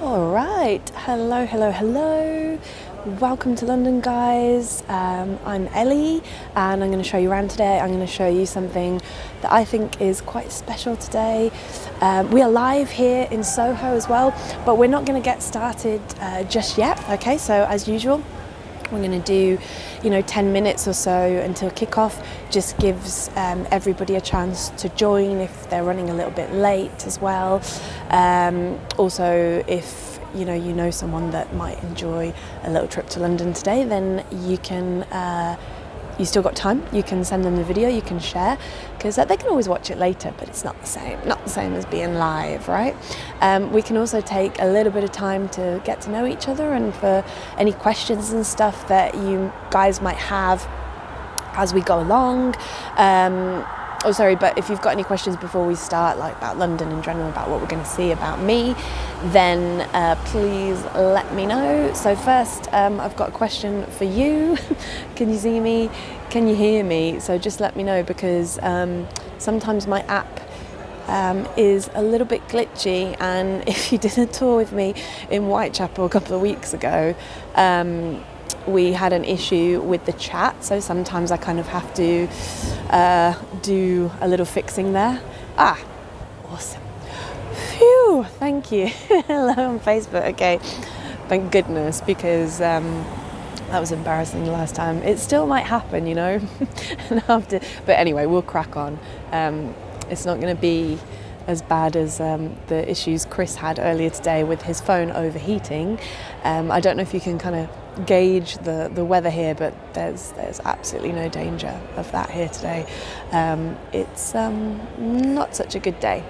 All right, hello. Welcome to London, guys. I'm Ellie and I'm going to show you around today. I'm going to show you something that I think is quite special today. We are live here in Soho as well, but we're not going to get started just yet. Okay, so as usual, we're going to do 10 minutes or so until kickoff. Just gives everybody a chance to join if they're running a little bit late as well. Also, if you know someone that might enjoy a little trip to London today, then you still got time. You can send them the video, you can share, because they can always watch it later, but it's not the same as being live, right? We can also take a little bit of time to get to know each other, and for any questions and stuff that you guys might have as we go along. But if you've got any questions before we start, like about London in general, about what we're going to see, about me, then please let me know. So first, I've got a question for you. Can you see me? Can you hear me? So just let me know, because sometimes my app is a little bit glitchy, and if you did a tour with me in Whitechapel a couple of weeks ago, we had an issue with the chat, so sometimes I kind of have to do a little fixing there. Awesome. Phew, thank you. Hello on Facebook. Okay, thank goodness, because that was embarrassing the last time. It still might happen, but anyway, we'll crack on. It's not going to be as bad as the issues Chris had earlier today with his phone overheating. I don't know if you can kind of gauge the weather here, but there's absolutely no danger of that here today. It's not such a good day.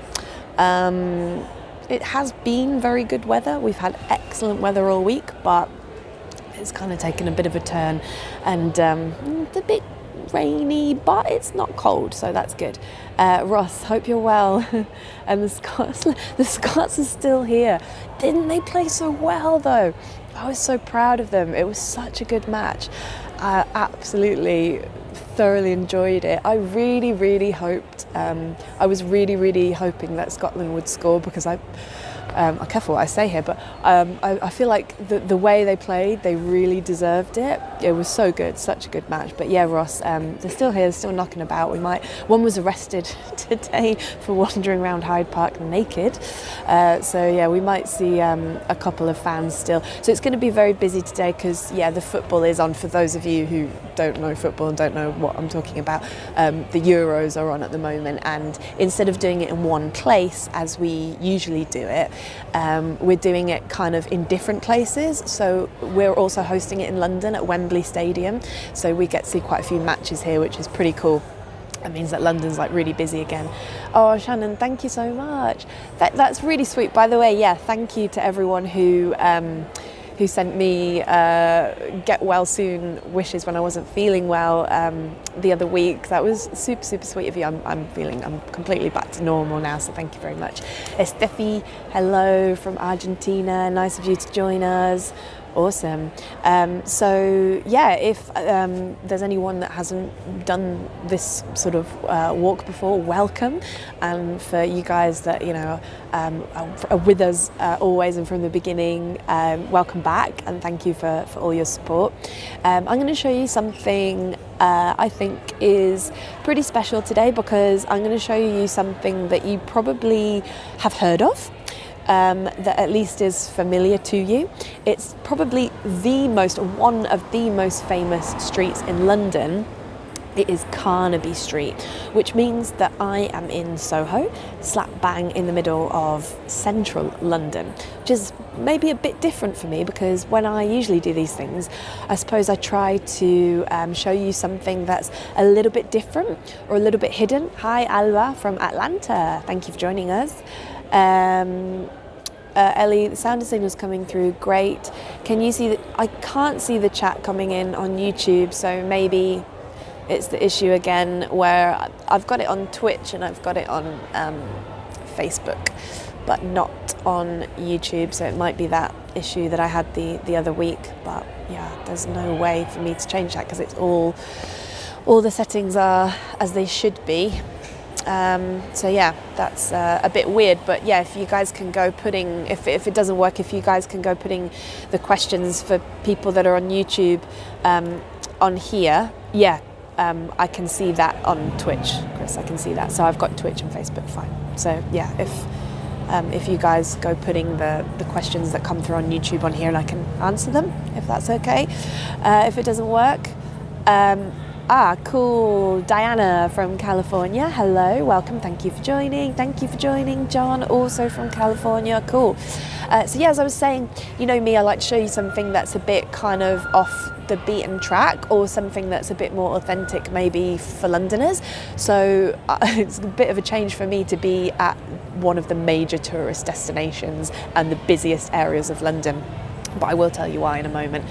It has been very good weather. We've had excellent weather all week, but it's kind of taken a bit of a turn, and it's a bit rainy, but it's not cold, so that's good. Ross, hope you're well. And the Scots are still here. Didn't they play so well though? I was so proud of them. It was such a good match. I absolutely thoroughly enjoyed it. I really hoped, I was really hoping that Scotland would score, because I'm careful what I say here, but I feel like the way they played, they really deserved it. It was so good, such a good match. But yeah, Ross, they're still here, they're still knocking about. One was arrested today for wandering around Hyde Park naked. So yeah, we might see a couple of fans still. So it's going to be very busy today, because yeah, the football is on. For those of you who don't know football and don't know what I'm talking about, the Euros are on at the moment, and instead of doing it in one place as we usually do it, we're doing it kind of in different places. So we're also hosting it in London at Wembley Stadium, so we get to see quite a few matches here, which is pretty cool. It means that London's like really busy again. Oh, Shannon, thank you so much. That's really sweet. By the way, yeah, thank you to everyone who sent me get well soon wishes when I wasn't feeling well the other week. That was super sweet of you. I'm completely back to normal now, so thank you very much. Estefi, hello from Argentina. Nice of you to join us. Awesome. So yeah, if there's anyone that hasn't done this sort of walk before, welcome. And for you guys that are with us always and from the beginning, welcome back, and thank you for all your support. I'm going to show you something I think is pretty special today, because I'm going to show you something that you probably have heard of. That at least is familiar to you. It's probably one of the most famous streets in London. It is Carnaby Street, which means that I am in Soho, slap bang in the middle of central London, which is maybe a bit different for me, because when I usually do these things, I suppose I try to show you something that's a little bit different or a little bit hidden. Hi, Alba from Atlanta. Thank you for joining us. Ellie, the sound signal's coming through. Great. Can you see I can't see the chat coming in on YouTube, so maybe it's the issue again where I've got it on Twitch and I've got it on Facebook, but not on YouTube, so it might be that issue that I had the other week. But yeah, there's no way for me to change that, because it's all the settings are as they should be. So yeah, that's a bit weird, but yeah, if you guys can go putting, if it doesn't work, if you guys can go putting the questions for people that are on YouTube on here, yeah, I can see that on Twitch, Chris, I can see that. So I've got Twitch and Facebook, fine. So yeah, if you guys go putting the questions that come through on YouTube on here, and I can answer them, if that's okay. If it doesn't work, cool. Diana from California, hello, welcome, thank you for joining. Thank you for joining. John, also from California, cool. So yeah, as I was saying, you know me, I like to show you something that's a bit kind of off the beaten track, or something that's a bit more authentic maybe for Londoners. So it's a bit of a change for me to be at one of the major tourist destinations and the busiest areas of London. But I will tell you why in a moment.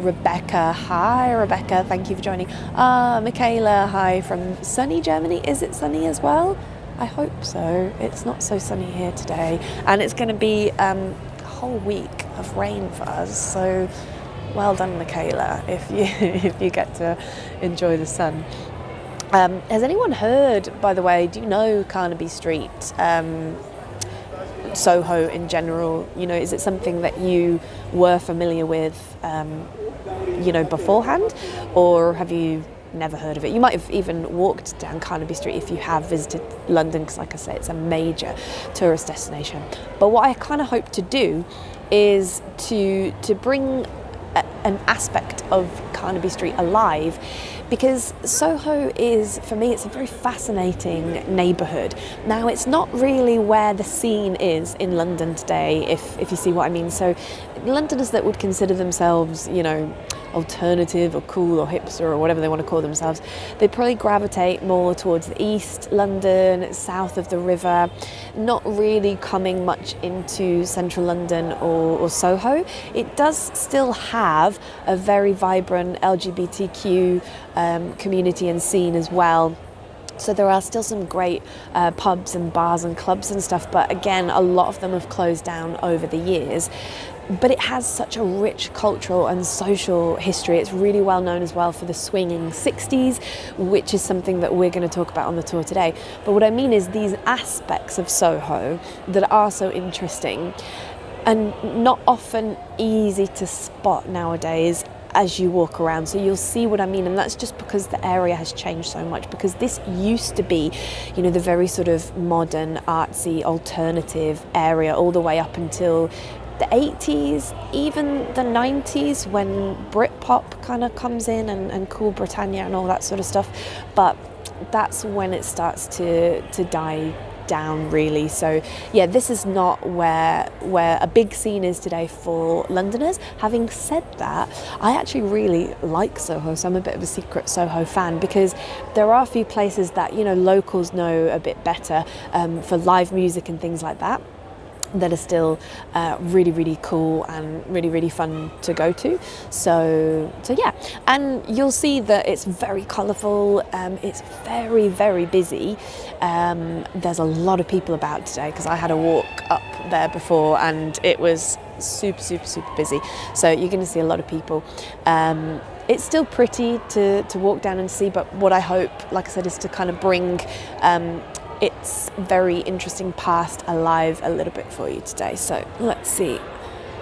Rebecca, hi Rebecca, thank you for joining. Michaela, hi from sunny Germany. Is it sunny as well? I hope so. It's not so sunny here today, and it's going to be a whole week of rain for us. So well done, Michaela, if you get to enjoy the sun. Has anyone heard, by the way, do you know Carnaby Street? Soho in general, you know, is it something that you were familiar with, you know, beforehand, or have you never heard of it? You might have even walked down Carnaby Street if you have visited London, because like I say, it's a major tourist destination. But what I kind of hope to do is to bring an aspect of Carnaby Street alive, because Soho is, for me, it's a very fascinating neighbourhood. Now, it's not really where the scene is in London today, if you see what I mean. So Londoners that would consider themselves, you know, alternative or cool or hipster or whatever they want to call themselves, they probably gravitate more towards the East London, south of the river, not really coming much into central London or Soho. It does still have a very vibrant LGBTQ community and scene as well. So there are still some great pubs and bars and clubs and stuff, but again, a lot of them have closed down over the years. But it has such a rich cultural and social history. It's really well known as well for the swinging 60s, which is something that we're going to talk about on the tour today. But what I mean is these aspects of Soho that are so interesting and not often easy to spot nowadays as you walk around. So you'll see what I mean, and that's just because the area has changed so much, because this used to be, you know, the very sort of modern, artsy, alternative area all the way up until the 80s, even the 90s, when Britpop kind of comes in and Cool Britannia and all that sort of stuff. But that's when it starts to die down, really. So yeah, this is not where a big scene is today for Londoners. Having said that, I actually really like Soho, so I'm a bit of a secret Soho fan, because there are a few places that, you know, locals know a bit better for live music and things like that are still really, really cool and really, really fun to go to. So yeah, and you'll see that it's very colourful. It's very, very busy. There's a lot of people about today, because I had a walk up there before and it was super, super, super busy. So you're going to see a lot of people. It's still pretty to walk down and see, but what I hope, like I said, is to kind of bring it's very interesting past alive a little bit for you today. So let's see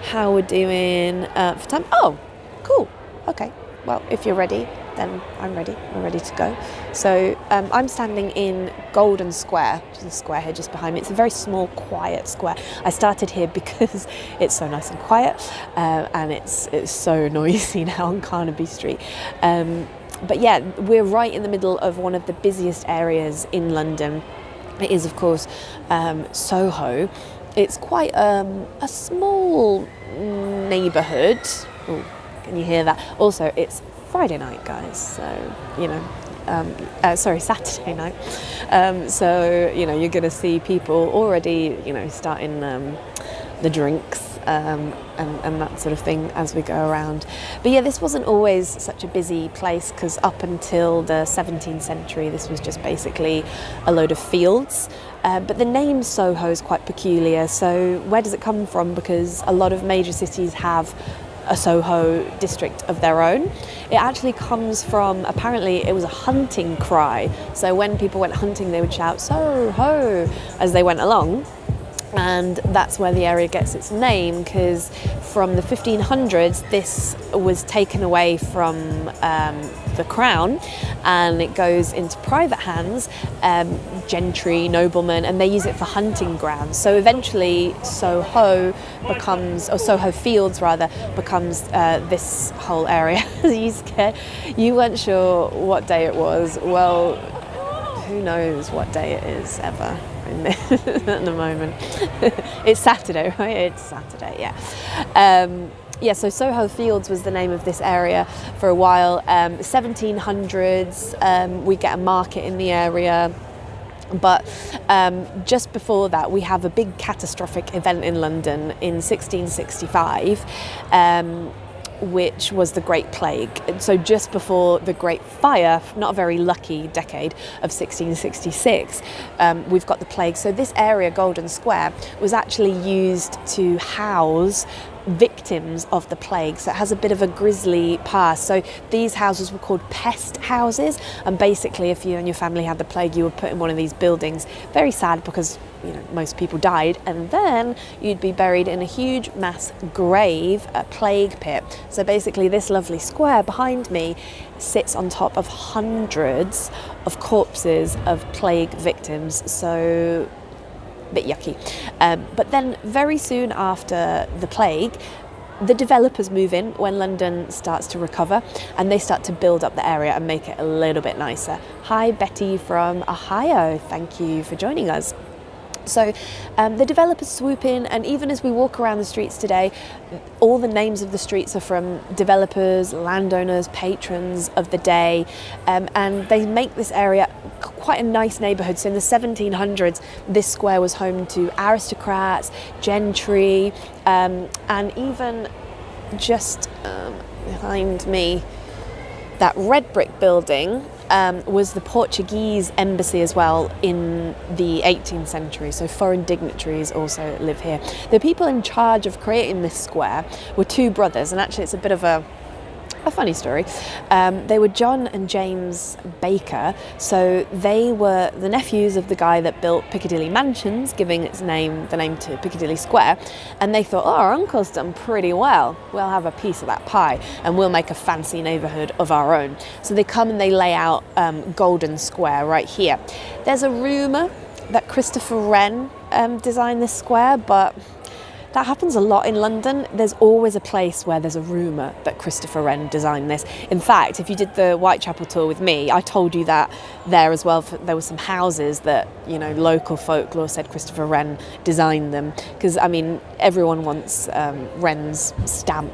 how we're doing for time. Oh, cool. Okay. Well, if you're ready, then I'm ready. We're ready to go. So I'm standing in Golden Square, which is a square here just behind me. It's a very small, quiet square. I started here because it's so nice and quiet, and it's so noisy now on Carnaby Street. But yeah, we're right in the middle of one of the busiest areas in London. It is, of course, Soho. It's quite a small neighbourhood. Oh, can you hear that? Also, it's Friday night, guys, so, you know, Saturday night. So, you know, you're going to see people already, you know, starting the drinks and that sort of thing as we go around. But yeah, this wasn't always such a busy place, because up until the 17th century, this was just basically a load of fields. But the name Soho is quite peculiar. So where does it come from? Because a lot of major cities have a Soho district of their own. It actually comes from, apparently it was a hunting cry. So when people went hunting, they would shout Soho as they went along. And that's where the area gets its name, because from the 1500s this was taken away from the crown and it goes into private hands, gentry, noblemen, and they use it for hunting grounds. So eventually Soho becomes, or Soho Fields rather, becomes this whole area. You scared? You weren't sure what day it was. Well, who knows what day it is ever at the moment. It's Saturday, right? It's Saturday, yeah. So Soho Fields was the name of this area for a while. 1700s, we get a market in the area. But just before that, we have a big catastrophic event in London in 1665, which was the Great Plague. So just before the Great Fire, not a very lucky decade, of 1666, we've got the plague. So this area, Golden Square, was actually used to house victims of the plague. So it has a bit of a grisly past. So these houses were called pest houses, and basically if you and your family had the plague, you were put in one of these buildings. Very sad, because most people died, and then you'd be buried in a huge mass grave, a plague pit. So basically this lovely square behind me sits on top of hundreds of corpses of plague victims. So a bit yucky. But then very soon after the plague, the developers move in when London starts to recover, and they start to build up the area and make it a little bit nicer. Hi, Betty from Ohio. Thank you for joining us. So the developers swoop in, and even as we walk around the streets today, all the names of the streets are from developers, landowners, patrons of the day, and they make this area quite a nice neighbourhood. So in the 1700s, this square was home to aristocrats, gentry, and even just behind me, that red brick building was the Portuguese embassy as well in the 18th century. So foreign dignitaries also live here. The people in charge of creating this square were two brothers, and actually it's a bit of a funny story. They were John and James Baker. So they were the nephews of the guy that built Piccadilly Mansions, giving the name to Piccadilly Square. And they thought, our uncle's done pretty well. We'll have a piece of that pie and we'll make a fancy neighbourhood of our own. So they come and they lay out Golden Square right here. There's a rumour that Christopher Wren designed this square, but that happens a lot in London. There's always a place where there's a rumour that Christopher Wren designed this. In fact, if you did the Whitechapel tour with me, I told you that there as well. There were some houses that, local folklore said Christopher Wren designed them. Because, everyone wants Wren's stamp,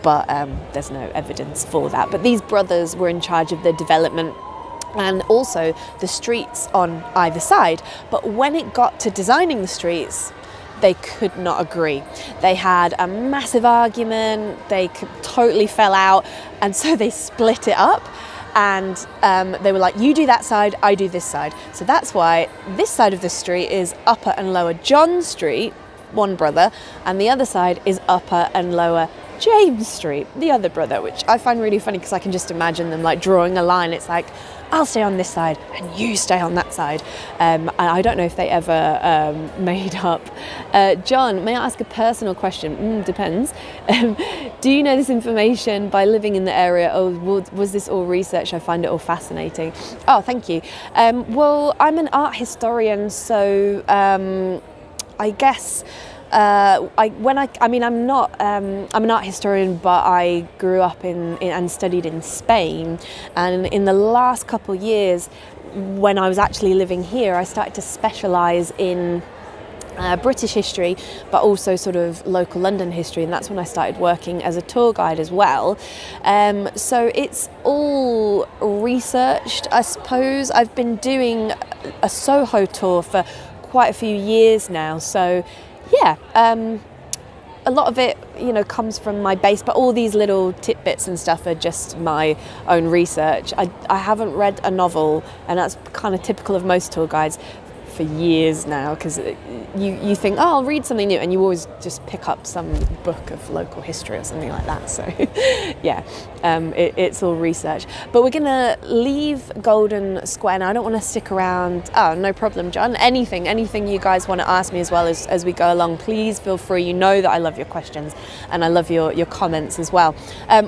but there's no evidence for that. But these brothers were in charge of the development and also the streets on either side. But when it got to designing the streets, they could not agree. They had a massive argument, they totally fell out, and so they split it up, and they were like, you do that side, I do this side. So that's why this side of the street is Upper and Lower John Street, one brother, and the other side is Upper and Lower James Street, the other brother, which I find really funny because I can just imagine them like drawing a line. It's like, I'll stay on this side and you stay on that side. And I don't know if they ever made up. John, may I ask a personal question? Depends. Do you know this information by living in the area, or was this all research? I find it all fascinating. Oh, thank you. Well, I'm an art historian, so I guess I'm not. I'm an art historian, but I grew up and studied in Spain. And in the last couple of years, when I was actually living here, I started to specialise in British history, but also sort of local London history, and that's when I started working as a tour guide as well. So it's all researched, I suppose. I've been doing a Soho tour for quite a few years now, so yeah, a lot of it, comes from my base, but all these little tidbits and stuff are just my own research. I haven't read a novel, and that's kind of typical of most tour guides, for years now, because you think, oh, I'll read something new, and you always just pick up some book of local history or something like that. So yeah, it's all research. But we're gonna leave Golden Square now. I don't want to stick around. Oh, no problem, John. Anything you guys want to ask me as well as we go along, please feel free. You know that I love your questions and I love your comments as well.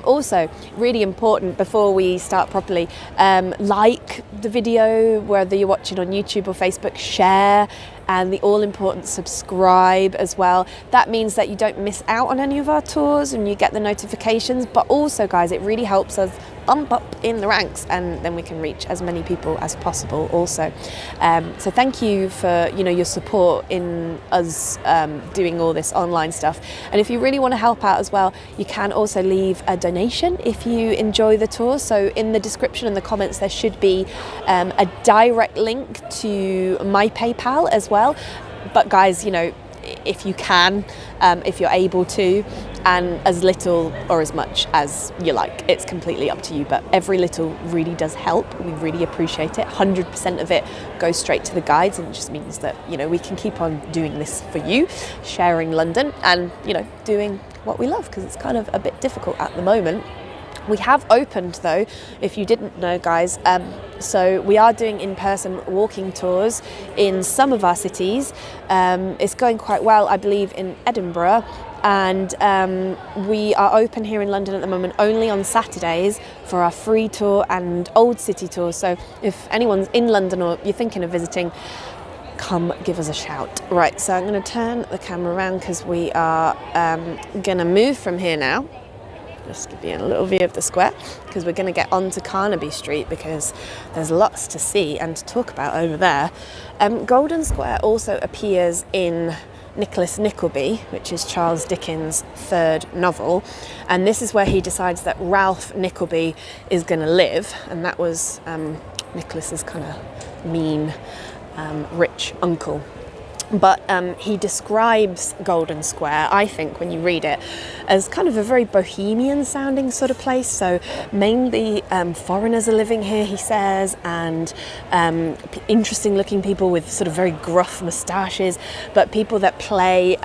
Also, really important before we start properly, like the video, whether you're watching on YouTube or Facebook, share, and the all-important subscribe as well. That means that you don't miss out on any of our tours and you get the notifications, but also, guys, it really helps us bump up in the ranks, and then we can reach as many people as possible also. So thank you for your support in us doing all this online stuff. And if you really want to help out as well, you can also leave a donation if you enjoy the tour. So in the description and the comments there should be a direct link to my PayPal as well. But guys, if you can, if you're able to, and as little or as much as you like, it's completely up to you, but every little really does help. We really appreciate it. 100% of it goes straight to the guides, and it just means that we can keep on doing this for you, sharing London and doing what we love, because it's kind of a bit difficult at the moment. We have opened though, if you didn't know, guys, so we are doing in-person walking tours in some of our cities. It's going quite well, I believe, in Edinburgh, and we are open here in London at the moment only on Saturdays for our free tour and old city tours. So if anyone's in London or you're thinking of visiting, come give us a shout. Right, so I'm going to turn the camera around because we are going to move from here now. Just give you a little view of the square, because we're going to get onto Carnaby Street, because there's lots to see and to talk about over there. Golden Square also appears in Nicholas Nickleby, which is Charles Dickens' third novel, and this is where he decides that Ralph Nickleby is going to live, and that was Nicholas's kind of mean, rich uncle. But he describes Golden Square, I think, when you read it, as kind of a very bohemian sounding sort of place. So mainly foreigners are living here, he says, and interesting looking people with sort of very gruff moustaches, but people that play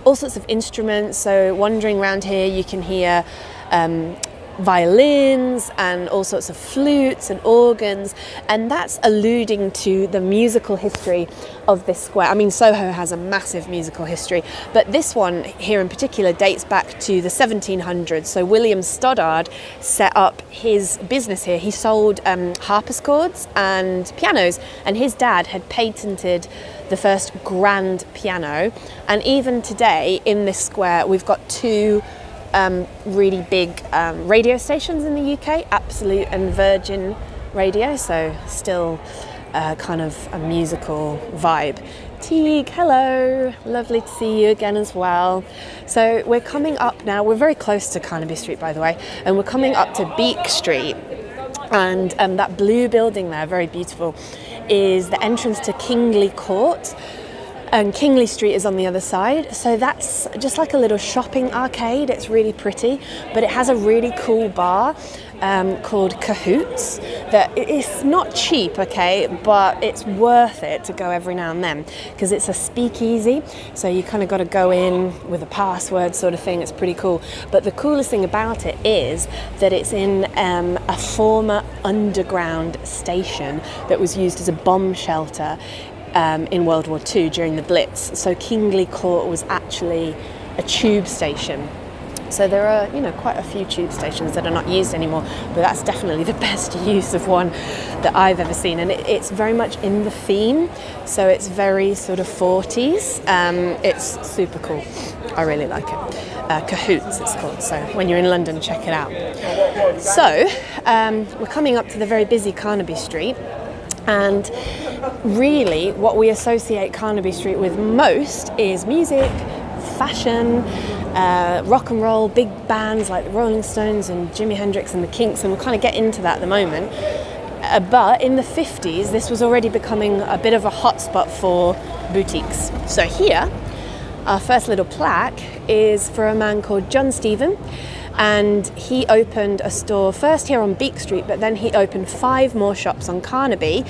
all sorts of instruments. So wandering around here, you can hear violins and all sorts of flutes and organs, and that's alluding to the musical history of this square. I mean, Soho has a massive musical history, but this one here in particular dates back to the 1700s. So William Stoddard set up his business here. He sold harpsichords and pianos, and his dad had patented the first grand piano. And even today in this square we've got two really big radio stations in the UK, Absolute and Virgin Radio, so still kind of a musical vibe. Teague, hello, lovely to see you again as well. So we're coming up now, we're very close to Carnaby Street, by the way, and we're coming up to Beak Street, and that blue building there, very beautiful, is the entrance to Kingly Court. And Kingly Street is on the other side, so that's just like a little shopping arcade. It's really pretty, but it has a really cool bar called Cahoots that it's not cheap, okay, but it's worth it to go every now and then, because it's a speakeasy, so you kind of got to go in with a password sort of thing. It's pretty cool, but the coolest thing about it is that it's in a former underground station that was used as a bomb shelter in World War II during the Blitz. So Kingly Court was actually a tube station. So there are, quite a few tube stations that are not used anymore, but that's definitely the best use of one that I've ever seen. And it's very much in the theme, so it's very sort of 40s. It's super cool. I really like it. Cahoots it's called, so when you're in London, check it out. So we're coming up to the very busy Carnaby Street. And really what we associate Carnaby Street with most is music, fashion, rock and roll, big bands like the Rolling Stones and Jimi Hendrix and the Kinks, and we'll kind of get into that at the moment. But in the 50s, this was already becoming a bit of a hotspot for boutiques. So here, our first little plaque is for a man called John Stephen, and he opened a store first here on Beak Street, but then he opened 5 more shops on Carnaby,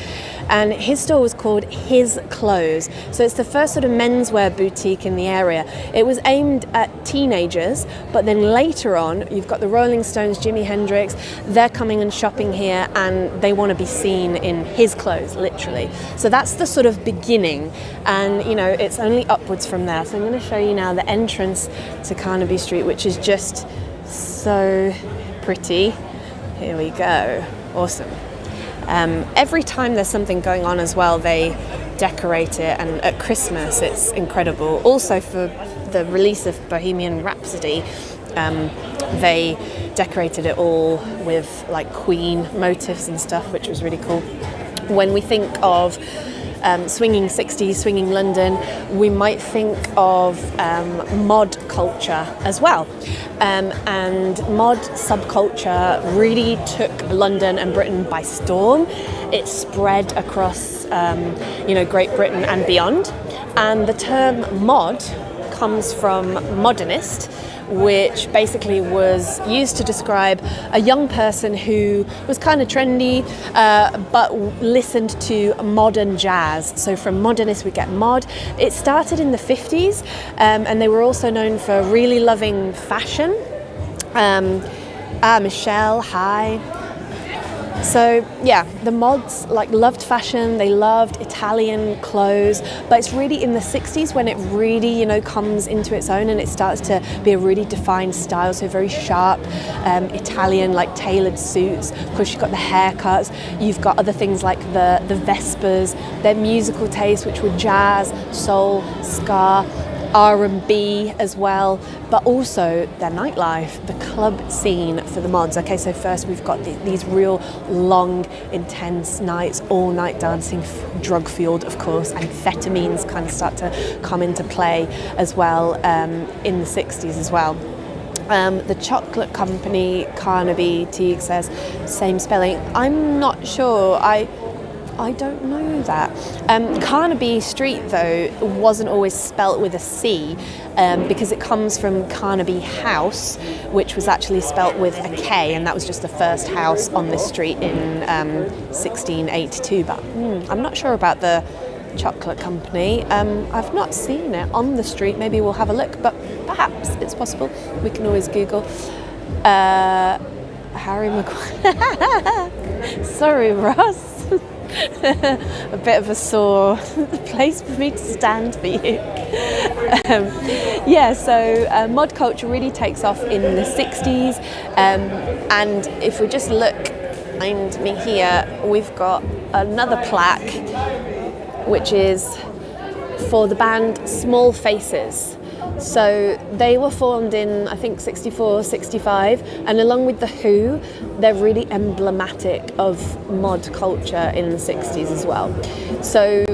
and his store was called His Clothes. So it's the first sort of menswear boutique in the area. It was aimed at teenagers, but then later on you've got the Rolling Stones, Jimi Hendrix, they're coming and shopping here, and they want to be seen in his clothes, literally. So that's the sort of beginning, and you know, it's only upwards from there. So I'm going to show you now the entrance to Carnaby Street, which is just so pretty. Here we go. Awesome. Every time there's something going on as well, they decorate it, and at Christmas it's incredible. Also for the release of Bohemian Rhapsody, they decorated it all with like Queen motifs and stuff, which was really cool. When we think of swinging 60s, swinging London, we might think of mod culture as well. And mod subculture really took London and Britain by storm. It spread across Great Britain and beyond. And the term mod comes from modernist, which basically was used to describe a young person who was kind of trendy, but listened to modern jazz. So from modernist we get mod. It started in the 50s, and they were also known for really loving fashion. Michelle, hi. So yeah, the mods loved fashion, they loved Italian clothes, but it's really in the 60s when it really, comes into its own and it starts to be a really defined style, so very sharp Italian, tailored suits. Of course, you've got the haircuts, you've got other things like the Vespers, their musical taste, which were jazz, soul, ska, R&B as well, but also their nightlife, the club scene for the mods. Okay, so first we've got these real long, intense nights, all night dancing, drug-fueled, of course, amphetamines kind of start to come into play as well in the 60s as well. The chocolate company, Carnaby, Teague says, same spelling. I'm not sure. I don't know that. Carnaby Street, though, wasn't always spelt with a C because it comes from Carnaby House, which was actually spelt with a K, and that was just the first house on this street in 1682. But I'm not sure about the chocolate company. I've not seen it on the street. Maybe we'll have a look, but perhaps it's possible. We can always Google. Harry Maguire. Sorry, Ross. A bit of a sore place for me to stand for you. So mod culture really takes off in the 60s, and if we just look behind me here, we've got another plaque which is for the band Small Faces. So they were formed in, I think, 64, 65, and along with The Who, they're really emblematic of mod culture in the 60s as well. So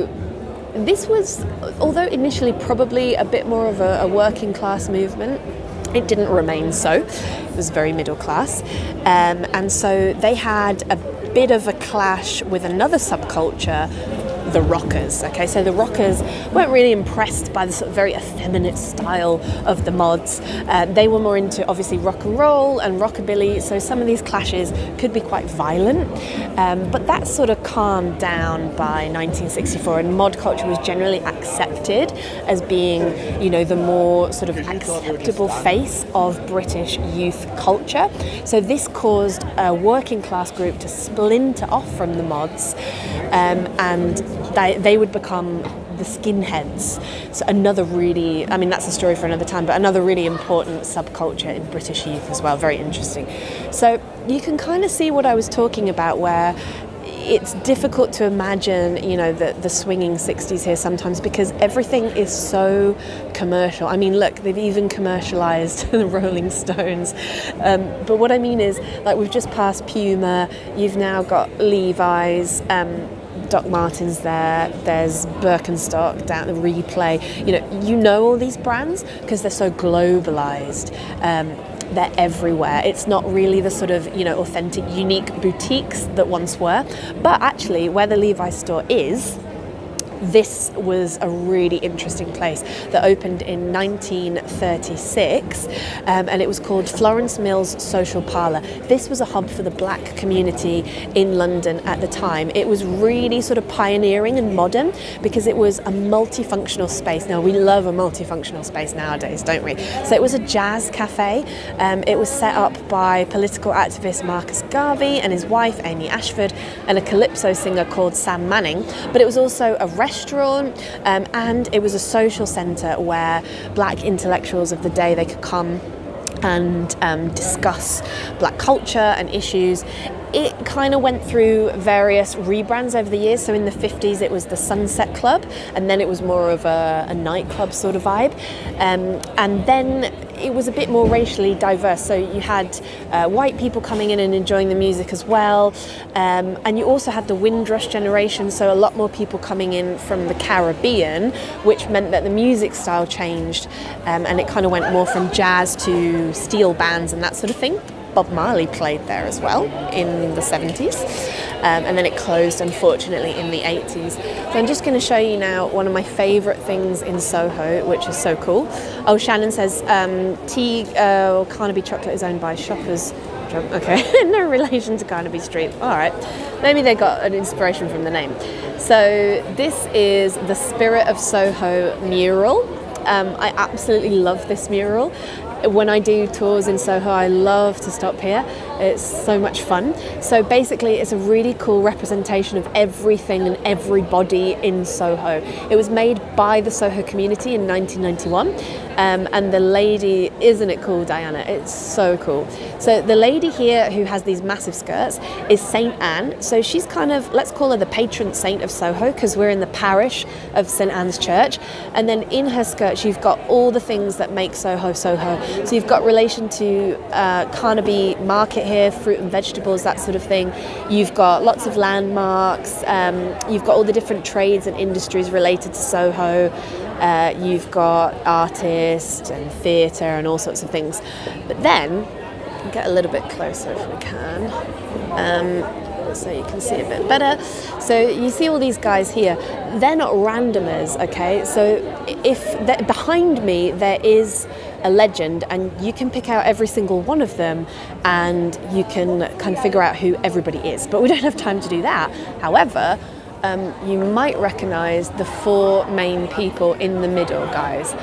this was, although initially probably a bit more of a working class movement, it didn't remain so. It was very middle class. And so they had a bit of a clash with another subculture, the rockers. Okay, so the rockers weren't really impressed by the sort of very effeminate style of the mods. They were more into obviously rock and roll and rockabilly, so some of these clashes could be quite violent, but that sort of calmed down by 1964, and mod culture was generally accepted as being, the more sort of acceptable face of British youth culture. So this caused a working class group to splinter off from the mods, and they would become the skinheads. So another really, that's a story for another time, but another really important subculture in British youth as well, very interesting. So you can kind of see what I was talking about, where it's difficult to imagine, the swinging 60s here sometimes, because everything is so commercial. Look, they've even commercialized the Rolling Stones. But what I mean is, we've just passed Puma, you've now got Levi's, Doc Martens there's Birkenstock, down the Replay. All these brands because they're so globalized. They're everywhere. It's not really the sort of, authentic, unique boutiques that once were. But actually, where the Levi's store is, this was a really interesting place that opened in 1936, and it was called Florence Mill's Social Parlor. This was a hub for the black community in London at the time. It was really sort of pioneering and modern because it was a multifunctional space. Now, we love a multifunctional space nowadays, don't we? So it was a jazz cafe. It was set up by political activist Marcus Garvey and his wife Amy Ashford and a calypso singer called Sam Manning. But it was also a restaurant, and it was a social centre where black intellectuals of the day, they could come and discuss black culture and issues. It kind of went through various rebrands over the years. So in the 50s it was the Sunset Club, and then it was more of a nightclub sort of vibe, and then it was a bit more racially diverse. So you had white people coming in and enjoying the music as well, and you also had the Windrush generation, so a lot more people coming in from the Caribbean, which meant that the music style changed, and it kind of went more from jazz to steel bands and that sort of thing. Bob Marley played there as well in the 70s, and then it closed unfortunately in the 80s. So I'm just going to show you now one of my favourite things in Soho, which is so cool. Oh, Shannon says Carnaby chocolate is owned by Shoppers. Okay, no relation to Carnaby Street. All right, maybe they got an inspiration from the name. So this is the Spirit of Soho mural. I absolutely love this mural. When I do tours in Soho, I love to stop here. It's so much fun. So basically, it's a really cool representation of everything and everybody in Soho. It was made by the Soho community in 1991. And the lady, isn't it cool, Diana? It's so cool. So the lady here who has these massive skirts is Saint Anne. So she's kind of, let's call her the patron saint of Soho, because we're in the parish of St Anne's Church. And then in her skirts, you've got all the things that make Soho Soho. So you've got relation to Carnaby Market here, fruit and vegetables, that sort of thing. You've got lots of landmarks. You've got all the different trades and industries related to Soho. You've got artists and theatre and all sorts of things. But then, get a little bit closer if we can, so you can see a bit better. So you see all these guys here. They're not randomers, okay? So behind me there is a legend, and you can pick out every single one of them and you can kind of figure out who everybody is. But we don't have time to do that. However, you might recognise the four main people in the middle, guys.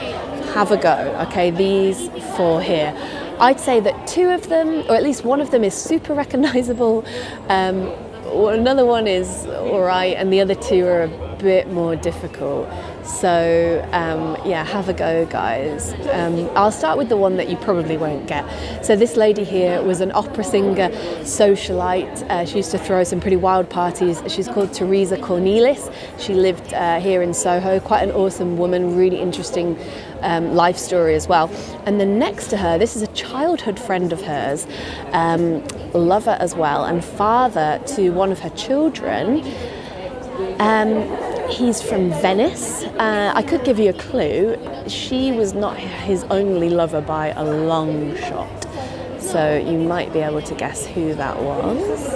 Have a go, okay? These four here. I'd say that two of them, or at least one of them, is super recognisable. Another one is all right, and the other two are a bit more difficult. So yeah, have a go, guys. I'll start with the one that you probably won't get. So this lady here was an opera singer, socialite. She used to throw some pretty wild parties. She's called Teresa Cornelis. She lived here in Soho. Quite an awesome woman, really interesting life story as well. And then next to her, this is a childhood friend of hers, lover as well, and father to one of her children. He's from Venice. I could give you a clue. She was not his only lover by a long shot. So you might be able to guess who that was.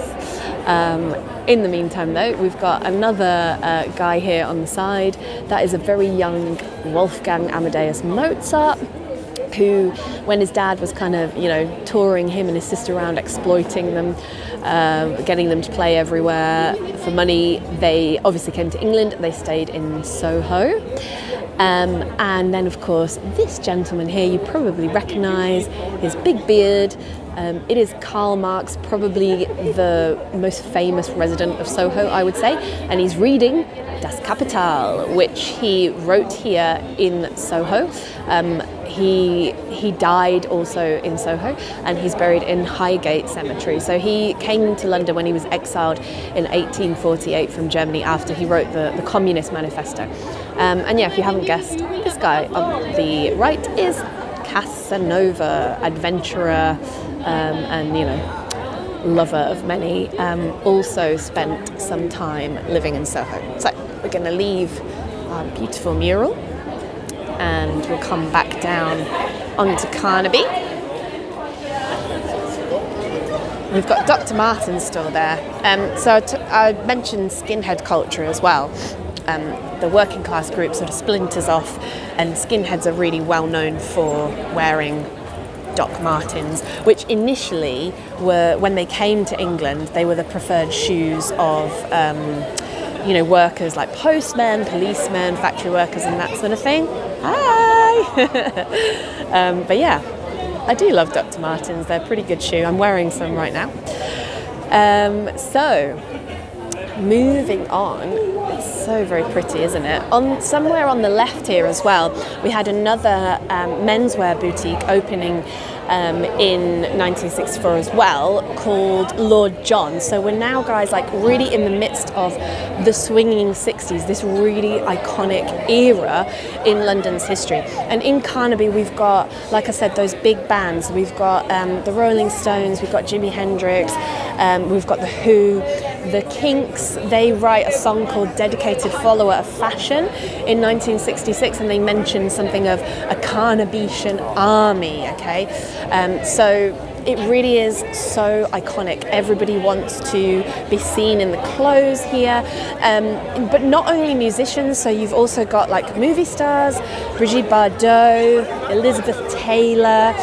In the meantime, though, we've got another guy here on the side. That is a very young Wolfgang Amadeus Mozart, who, when his dad was kind of, touring him and his sister around, exploiting them, getting them to play everywhere for money, they obviously came to England. They stayed in Soho. And then, of course, this gentleman here you probably recognise, his big beard. It is Karl Marx, probably the most famous resident of Soho, I would say, and he's reading Das Kapital, which he wrote here in Soho. He died also in Soho, and he's buried in Highgate Cemetery. So he came to London when he was exiled in 1848 from Germany after he wrote the Communist Manifesto. And yeah, if you haven't guessed, this guy on the right is Casanova, adventurer, and lover of many. Also spent some time living in Soho. So we're going to leave our beautiful mural, and we'll come back down onto Carnaby. We've got Dr. Martens still there. So I mentioned skinhead culture as well. the working class group sort of splinters off, and skinheads are really well known for wearing Doc Martens, which initially were, when they came to England, they were the preferred shoes of workers like postmen, policemen, factory workers and that sort of thing. Hi! But yeah, I do love Dr. Martens. They're a pretty good shoe. I'm wearing some right now. So, moving on. It's so very pretty, isn't it? Somewhere on the left here as well, we had another menswear boutique opening in 1964 as well, called Lord John. So we're now, guys, like really in the midst of the swinging 60s, this really iconic era in London's history. And in Carnaby, we've got, like I said, those big bands. We've got the Rolling Stones, we've got Jimi Hendrix, we've got The Who, The Kinks. They write a song called Dedicated Follower of Fashion in 1966, and they mention something of a Carnabetian army, okay? So it really is so iconic. Everybody wants to be seen in the clothes here, but not only musicians. So you've also got like movie stars, Brigitte Bardot, Elizabeth Taylor.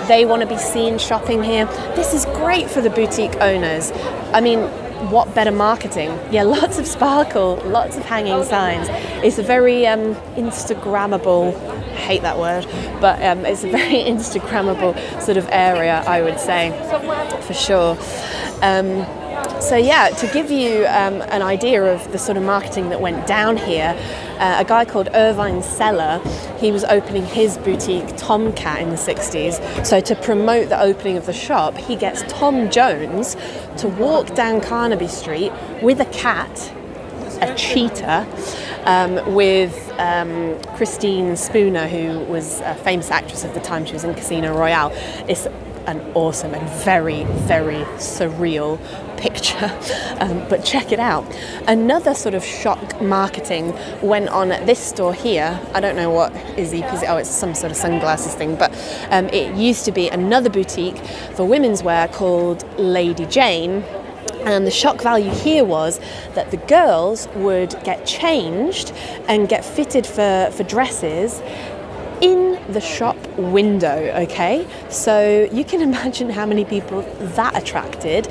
They want to be seen shopping here. This is great for the boutique owners. I mean, what better marketing? Yeah, lots of sparkle, lots of hanging signs. It's a very Instagrammable, I hate that word, but it's a very Instagrammable sort of area, I would say, for sure. So yeah, to give you an idea of the sort of marketing that went down here, a guy called Irvine Seller, he was opening his boutique Tomcat in the 60s. So to promote the opening of the shop, he gets Tom Jones to walk down Carnaby Street with a cat, a cheetah, with Christine Spooner, who was a famous actress of the time. She was in Casino Royale. It's an awesome and very, very surreal picture, but check it out. Another sort of shock marketing went on at this store here. I don't know what is it's some sort of sunglasses thing, but it used to be another boutique for women's wear called Lady Jane. And the shock value here was that the girls would get changed and get fitted for dresses in the shop window, okay? So you can imagine how many people that attracted.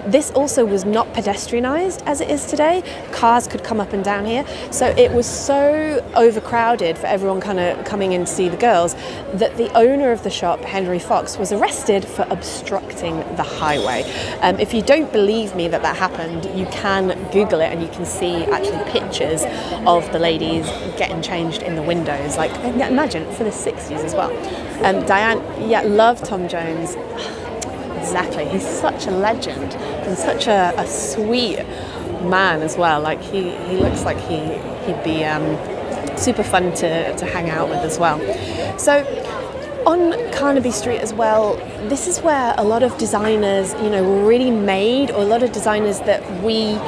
This also was not pedestrianised as it is today. Cars could come up and down here. So it was so overcrowded for everyone kind of coming in to see the girls that the owner of the shop, Henry Fox, was arrested for obstructing the highway. If you don't believe me that happened, you can Google it and you can see actually pictures of the ladies getting changed in the windows. Like, imagine, for the 60s as well. Diane, yeah, love Tom Jones. Exactly, he's such a legend and such a sweet man as well. Like he looks like he'd be super fun to hang out with as well. So on Carnaby Street as well, this is where a lot of designers, were really made, or a lot of designers that we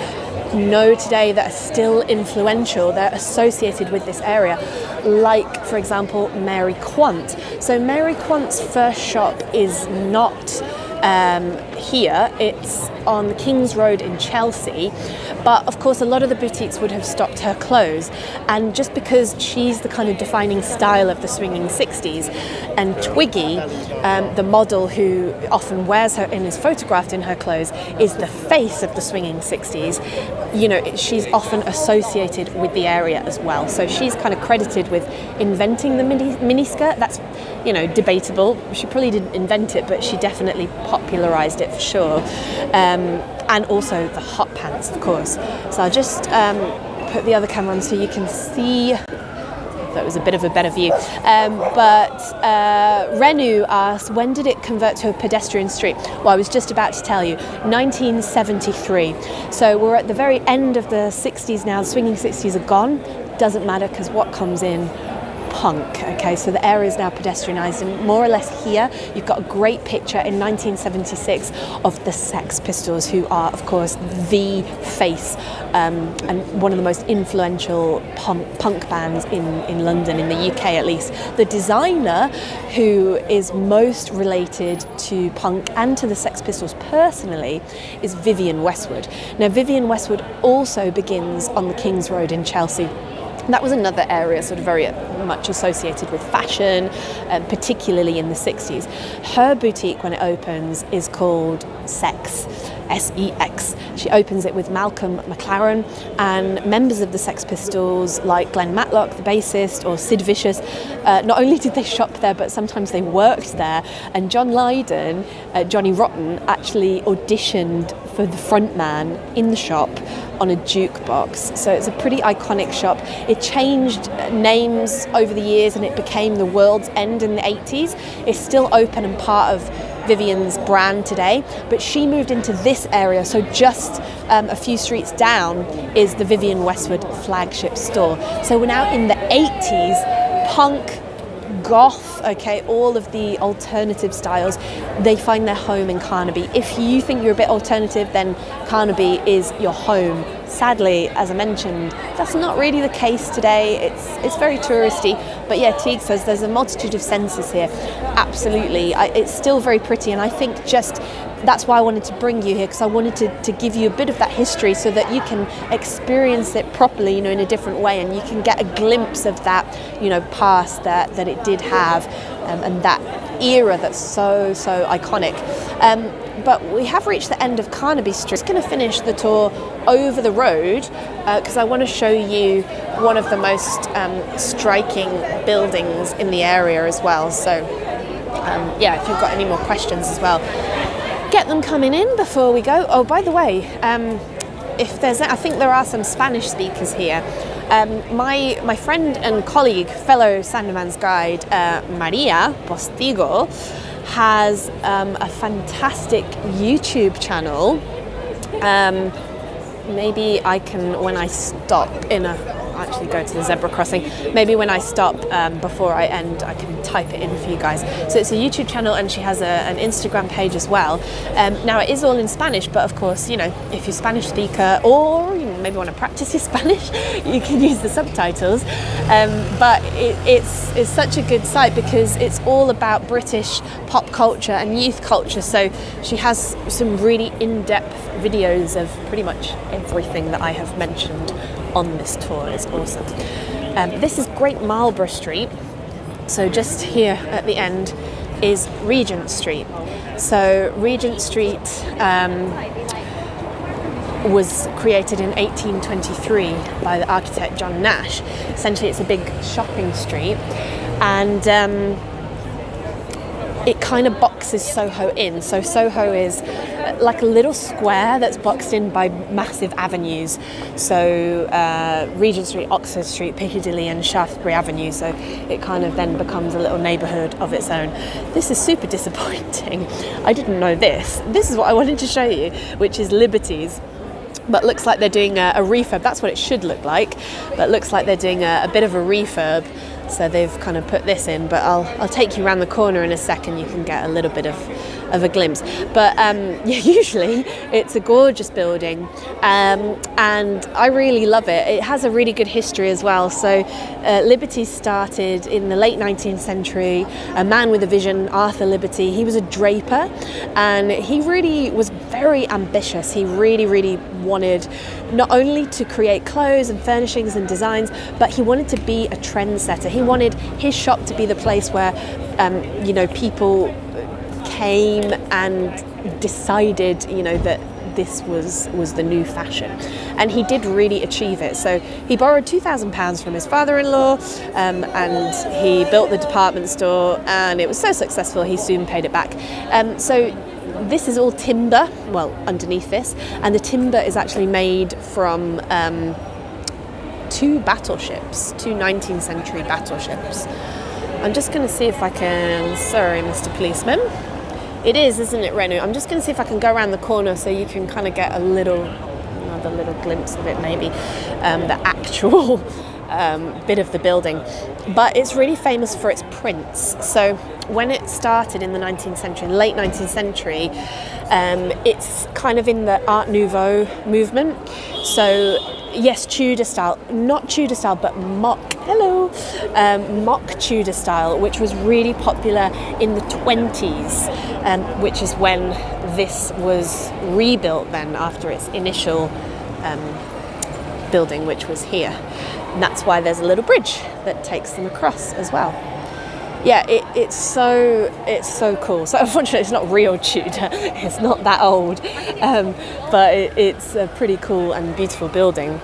know today that are still influential, they're associated with this area, like for example Mary Quant. So Mary Quant's first shop is not here, it's on King's Road in Chelsea, but of course a lot of the boutiques would have stocked her clothes, and just because she's the kind of defining style of the swinging 60s, and Twiggy, the model who often wears her and is photographed in her clothes, is the face of the swinging 60s, she's often associated with the area as well. So she's kind of credited with inventing the miniskirt. That's, debatable. She probably didn't invent it, but she definitely popularised it for sure. And also the hot pants, of course. So I'll just put the other camera on so you can see. That was a bit of a better view. But Renu asked, when did it convert to a pedestrian street? Well, I was just about to tell you, 1973. So we're at the very end of the 60s now. The swinging 60s are gone. Doesn't matter, because what comes in punk. Okay, so the area is now pedestrianised, and more or less here you've got a great picture in 1976 of the Sex Pistols, who are of course the face and one of the most influential punk bands in London, in the UK at least. The designer who is most related to punk and to the Sex Pistols personally is Vivienne Westwood. Now Vivienne Westwood also begins on the King's Road in Chelsea. That was another area sort of very much associated with fashion, particularly in the 60s. Her boutique, when it opens, is called Sex, S-E-X. She opens it with Malcolm McLaren and members of the Sex Pistols like Glenn Matlock, the bassist, or Sid Vicious. Not only did they shop there, but sometimes they worked there. And John Lydon, Johnny Rotten, actually auditioned for the front man in the shop on a jukebox. So it's a pretty iconic shop. It changed names over the years and it became the World's End in the 80s. It's still open and part of Vivienne's brand today, but she moved into this area, so just a few streets down is the Vivienne Westwood flagship store. So we're now in the 80s, punk, goth, okay, all of the alternative styles, they find their home in Carnaby. If you think you're a bit alternative, then Carnaby is your home. Sadly, as I mentioned, that's not really the case today. It's very touristy, but yeah, Teague says there's a multitude of senses here. Absolutely, it's still very pretty, and I think just that's why I wanted to bring you here, because I wanted to give you a bit of that history so that you can experience it properly, you know, in a different way, and you can get a glimpse of that, you know, past that it did have, and that era that's so iconic. But we have reached the end of Carnaby Street. I'm going to finish the tour over the road because I want to show you one of the most striking buildings in the area as well. So yeah, if you've got any more questions as well, get them coming in before we go. Oh, by the way, if there's, I think there are some Spanish speakers here. My friend and colleague, fellow SANDEMANs guide, Maria Postigo, has a fantastic YouTube channel. Maybe I can, when I stop actually go to the zebra crossing, maybe when I stop before I end, I can type it in for you guys. So it's a YouTube channel, and she has an Instagram page as well. Now it is all in Spanish, but of course, you know, if you're a Spanish speaker, or you maybe want to practice your Spanish, you can use the subtitles. But it's such a good site because it's all about British pop culture and youth culture. So she has some really in-depth videos of pretty much everything that I have mentioned on this tour. Is awesome. This is Great Marlborough Street. So just here at the end is Regent Street. So Regent Street was created in 1823 by the architect John Nash. Essentially it's a big shopping street, and it kind of boxes Soho in. So Soho is like a little square that's boxed in by massive avenues. So Regent Street, Oxford Street, Piccadilly and Shaftesbury Avenue. So it kind of then becomes a little neighbourhood of its own. This is super disappointing. I didn't know this. This is what I wanted to show you, which is Liberties. But looks like they're doing a refurb. That's what it should look like. But looks like they're doing a bit of a refurb. So they've kind of put this in, but I'll take you around the corner in a second. You can get a little bit of a glimpse. But yeah, usually it's a gorgeous building, and I really love it. It has a really good history as well. So Liberty started in the late 19th century. A man with a vision, Arthur Liberty, he was a draper, and he really was very ambitious. He really wanted not only to create clothes and furnishings and designs, but he wanted to be a trendsetter. He wanted his shop to be the place where you know, people came and decided, you know, that this was the new fashion, and he did really achieve it. So he borrowed £2,000 from his father-in-law, and he built the department store, and it was so successful he soon paid it back. So this is all timber, well, underneath this, and the timber is actually made from two battleships, two 19th century battleships. I'm just going to see if I can, sorry Mr. Policeman. It is, isn't it, Renu? I'm just going to see if I can go around the corner so you can kind of get another little glimpse of it maybe. The actual bit of the building, but it's really famous for its prints. So when it started in the 19th century, late 19th century, it's kind of in the Art Nouveau movement. So yes, Tudor style, not Tudor style, but mock Tudor style, which was really popular in the 20s, which is when this was rebuilt then after its initial building, which was here. And that's why there's a little bridge that takes them across as well. Yeah, it's so cool. So unfortunately it's not real Tudor, it's not that old, but it's a pretty cool and beautiful building.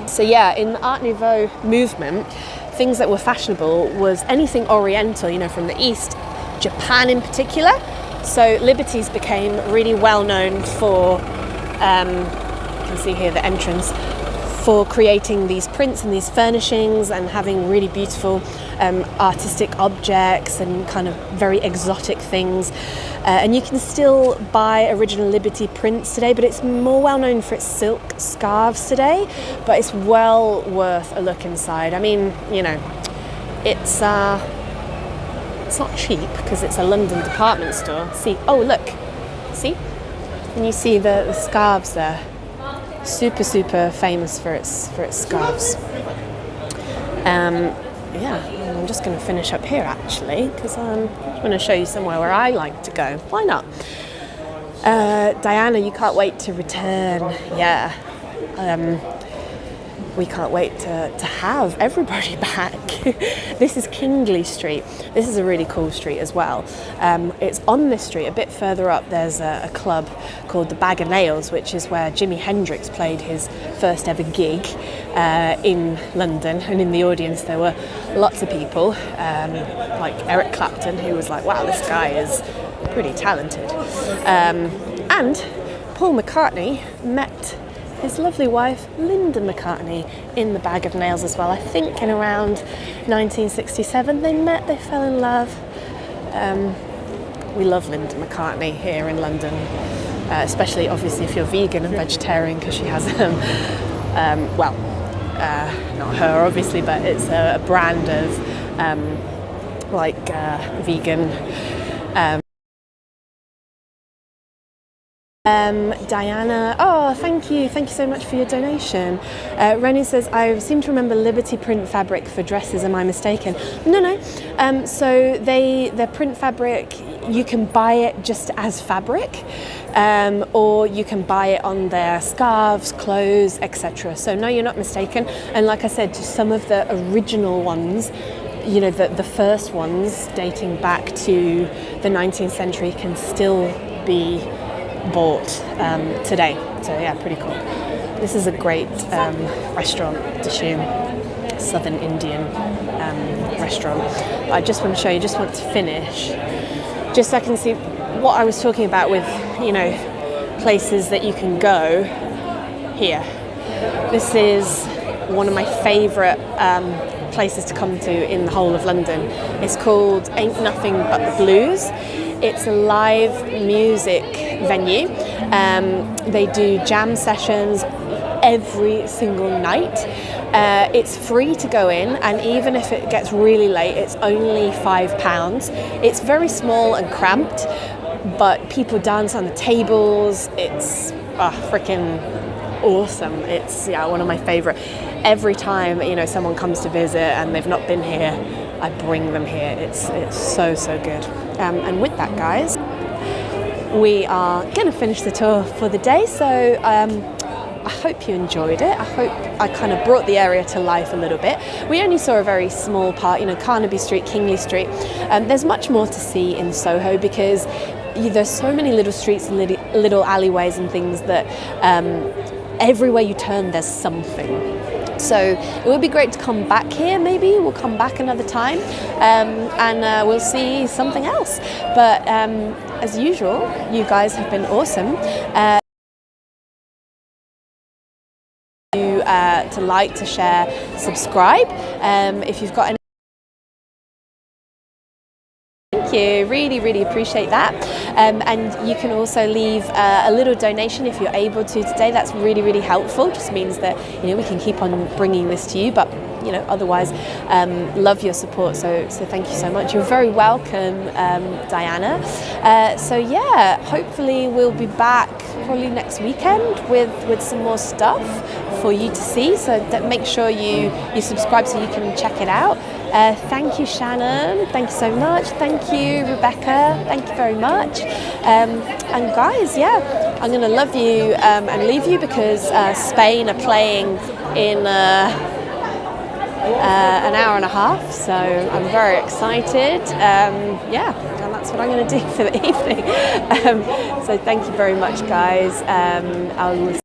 So yeah, in the Art Nouveau movement, things that were fashionable was anything oriental, you know, from the East, Japan in particular. So Liberty's became really well known for, you can see here the entrance, for creating these prints and these furnishings and having really beautiful artistic objects and kind of very exotic things. And you can still buy original Liberty prints today, but it's more well known for its silk scarves today, but it's well worth a look inside. I mean, you know, it's not cheap because it's a London department store. See, oh look, see? And you see the scarves there. Super famous for its scarves. Yeah, I'm just going to finish up here actually because I'm going to show you somewhere where I like to go. Why not? Diana, you can't wait to return. Yeah. We can't wait to have everybody back. This is Kingsley Street. This is a really cool street as well. It's on this street, a bit further up, there's a club called the Bag of Nails, which is where Jimi Hendrix played his first ever gig in London. And in the audience there were lots of people, like Eric Clapton, who was like, wow, this guy is pretty talented. And Paul McCartney met his lovely wife, Linda McCartney, in the Bag of Nails as well. I think in around 1967 they met, they fell in love. We love Linda McCartney here in London, especially obviously if you're vegan and vegetarian, because she has, well, not her obviously, but it's a brand of vegan. Diana, oh, thank you so much for your donation. Rennie says, I seem to remember Liberty print fabric for dresses, am I mistaken? No. So the print fabric, you can buy it just as fabric, or you can buy it on their scarves, clothes, etc. So no, you're not mistaken. And like I said, just some of the original ones, you know, the first ones dating back to the 19th century can still be bought today. So yeah, pretty cool. This is a great restaurant, Dishoom, Southern Indian restaurant. I just want to show you, just want to finish, just so I can see what I was talking about with, you know, places that you can go here. This is one of my favourite places to come to in the whole of London. It's called Ain't Nothing But the Blues. It's a live music venue. They do jam sessions every single night. It's free to go in, and even if it gets really late, it's only £5. It's very small and cramped, but people dance on the tables. It's freaking awesome. It's one of my favourite. Every time, you know, someone comes to visit and they've not been here, I bring them here. It's so good. And with that, guys, we are going to finish the tour for the day. So I hope you enjoyed it. I hope I kind of brought the area to life a little bit. We only saw a very small part, you know, Carnaby Street, Kingsley Street. There's much more to see in Soho because there's so many little streets and little alleyways and things that everywhere you turn there's something. So it would be great to come back here. Maybe we'll come back another time and we'll see something else. But as usual, you guys have been awesome. To like, to share, subscribe. If you've got any, thank you, really appreciate that. And you can also leave a little donation if you're able to today. That's really helpful. Just means that, you know, we can keep on bringing this to you. But otherwise love your support. So thank you so much. You're very welcome, Diana. So yeah, hopefully we'll be back probably next weekend with some more stuff for you to see. So make sure you subscribe so you can check it out. Thank you, Shannon. Thank you so much. Thank you, Rebecca. Thank you very much. And guys, yeah, I'm going to love you and leave you because Spain are playing in an hour and a half. So I'm very excited. Yeah, and that's what I'm going to do for the evening. So thank you very much, guys. I will